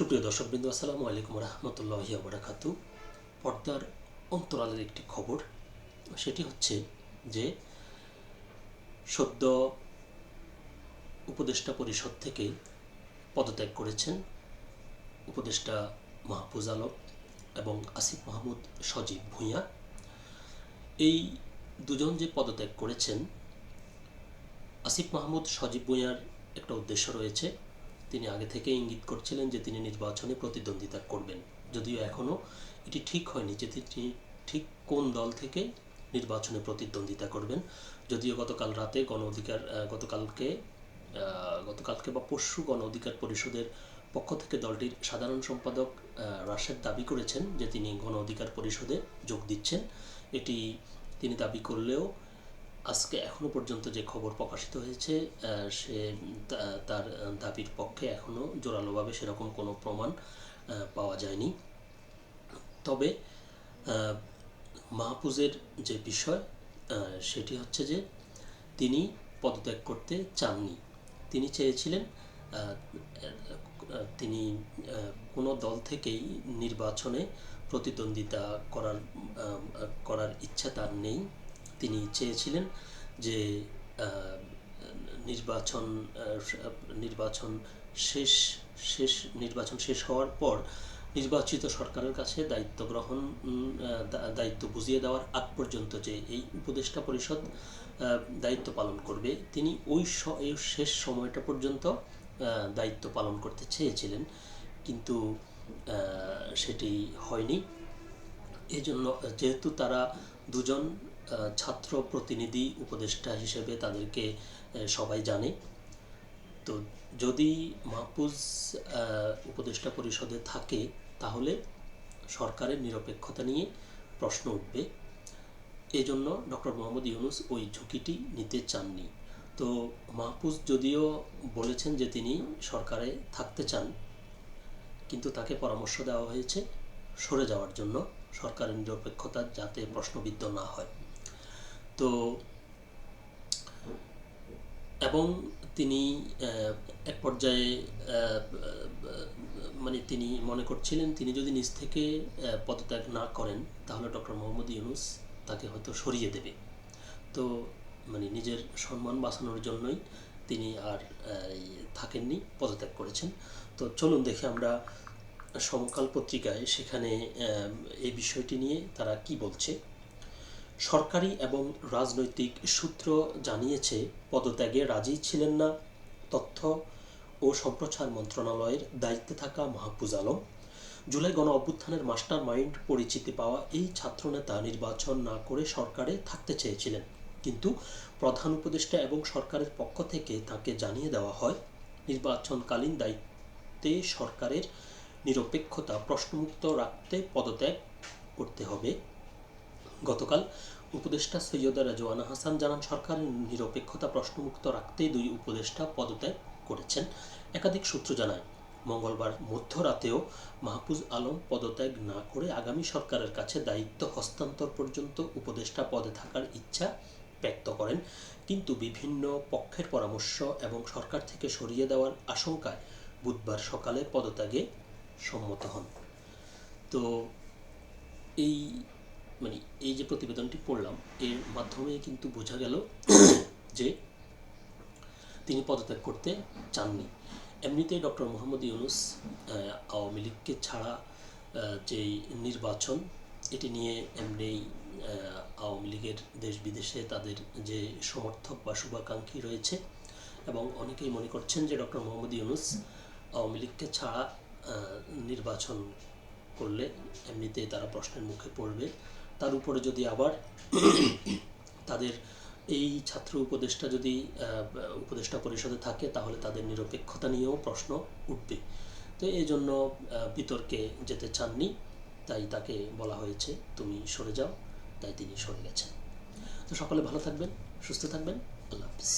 সুপ্রিয় দর্শকবৃন্দ, আসসালামু আলাইকুম রহমতুল্লাহি ওয়া বারাকাতুহু। পর্দার অন্তরালের একটি খবর, সেটি হচ্ছে যে সদ্য উপদেষ্টা পরিষদ থেকে পদত্যাগ করেছেন উপদেষ্টা মাহফুজ আলম এবং আসিফ মাহমুদ সজীব ভূঁইয়া। এই দুজন যে পদত্যাগ করেছেন, আসিফ মাহমুদ সজীব ভূঁইয়ার একটা উদ্দেশ্য রয়েছে। তিনি আগে থেকে ইঙ্গিত করছিলেন যে তিনি নির্বাচনে প্রতিদ্বন্দ্বিতা করবেন, যদিও এখনও এটি ঠিক হয়নি যে তিনি ঠিক কোন দল থেকে নির্বাচনে প্রতিদ্বন্দ্বিতা করবেন। যদিও গতকাল রাতে গতকালকে বা পরশু গণ অধিকার পরিষদের পক্ষ থেকে দলটির সাধারণ সম্পাদক রাশেদ দাবি করেছেন যে তিনি গণ অধিকার পরিষদে যোগ দিচ্ছেন। এটি তিনি দাবি করলেও আজকে এখনো পর্যন্ত যে খবর প্রকাশিত হয়েছে সে তার দাবির পক্ষে এখনো জোরালোভাবে সেরকম কোনো প্রমাণ পাওয়া যায়নি। তবে মাহফুজের যে বিষয় সেটি হচ্ছে যে তিনি পদত্যাগ করতে চাননি। তিনি চেয়েছিলেন তিনি কোনো দল থেকেই নির্বাচনে প্রতিদ্বন্দ্বিতা করার ইচ্ছা তার নেই। তিনি চেয়েছিলেন যে নির্বাচন শেষ হওয়ার পর নির্বাচিত সরকারের কাছে দায়িত্ব বুঝিয়ে দেওয়ার আগ পর্যন্ত যে এই উপদেষ্টা পরিষদ দায়িত্ব পালন করবে, তিনি ওই শেষ সময়টা পর্যন্ত দায়িত্ব পালন করতে চেয়েছিলেন, কিন্তু সেটি হয়নি। এজন্য যেহেতু তারা দুজন ছাত্র প্রতিনিধি উপদেষ্টা হিসেবে তাদেরকে সবাই জানে, তো যদি মাহফুজ উপদেষ্টা পরিষদে থাকে তাহলে সরকারের নিরপেক্ষতা নিয়ে প্রশ্ন উঠবে। এজন্য ডক্টর মোহাম্মদ ইউনূস ওই ঝুঁকিটি নিতে চাননি। তো মাহফুজ যদিও বলেছেন যে তিনি সরকারে থাকতে চান, কিন্তু তাকে পরামর্শ দেওয়া হয়েছে সরে যাওয়ার জন্য, সরকারের নিরপেক্ষতা যাতে প্রশ্নবিদ্ধ না হয়। তো এবং তিনি এক পর্যায়ে তিনি মনে করছিলেন তিনি যদি নিজ থেকে পদত্যাগ না করেন তাহলে ডক্টর মোহাম্মদ ইউনূস তাকে হয়তো সরিয়ে দেবে। তো নিজের সম্মান বাঁচানোর জন্যই তিনি আর থাকেননি, পদত্যাগ করেছেন। তো চলুন দেখে আমরা সমকাল পত্রিকায় সেখানে এই বিষয়টি নিয়ে তারা কি বলছে। সরকারি এবং রাজনৈতিক সূত্র জানিয়েছে পদত্যাগে রাজি ছিলেন না তথ্য ও সম্প্রচার মন্ত্রণালয়ের দায়িত্বে থাকা মাহফুজ আলম। জুলাই গণ অভ্যুত্থানের মাস্টার মাইন্ড পরিচিতি পাওয়া এই ছাত্রনেতা নির্বাচন না করে সরকারে থাকতে চেয়েছিলেন, কিন্তু প্রধান উপদেষ্টা এবং সরকারের পক্ষ থেকে তাকে জানিয়ে দেওয়া হয় নির্বাচনকালীন দায়িত্বে সরকারের নিরপেক্ষতা প্রশ্নমুক্ত রাখতে পদত্যাগ করতে হবে। গতকাল উপদেষ্টা সৈয়দা রেজওয়ানা হাসান জানান, সরকারের নিরপেক্ষতা প্রশ্নমুক্ত রাখতেই দুই উপদেষ্টা পদত্যাগ করেছেন। একাধিক সূত্র জানায়, মঙ্গলবার মধ্যরাতেও মাহফুজ আলম পদত্যাগ না করে আগামী সরকারের কাছে দায়িত্ব হস্তান্তর পর্যন্ত উপদেষ্টা পদে থাকার ইচ্ছা ব্যক্ত করেন, কিন্তু বিভিন্ন পক্ষের পরামর্শ এবং সরকার থেকে সরিয়ে দেওয়ার আশঙ্কায় বুধবার সকালে পদত্যাগে সম্মত হন। তো এই যে প্রতিবেদনটি পড়লাম, এর মাধ্যমে কিন্তু বোঝা গেল যে তিনি পদত্যাগ করতে চাননি। এমনিতেই ডক্টর মোহাম্মদ ইউনূস আওয়ামী লীগকে ছাড়া যেই নির্বাচন, এটি নিয়ে এমনি আওয়ামী লীগের দেশ বিদেশে তাদের যে সমর্থক বা শুভাকাঙ্ক্ষী রয়েছে, এবং অনেকেই মনে করছেন যে ডক্টর মোহাম্মদ ইউনূস আওয়ামী লীগকে ছাড়া নির্বাচন করলে এমনিতেই তারা প্রশ্নের মুখে পড়বে। তার উপরে যদি আবার তাদের এই ছাত্র উপদেষ্টা যদি উপদেষ্টা পরিষদে থাকে তাহলে তাদের নিরপেক্ষতা নিয়েও প্রশ্ন উঠবে। তো এই জন্য বিতর্কে যেতে চাননি, তাই তাকে বলা হয়েছে তুমি সরে যাও, তাই তিনি সরে গেছেন। তো সকলে ভালো থাকবেন, সুস্থ থাকবেন, আল্লাহ হাফিজ।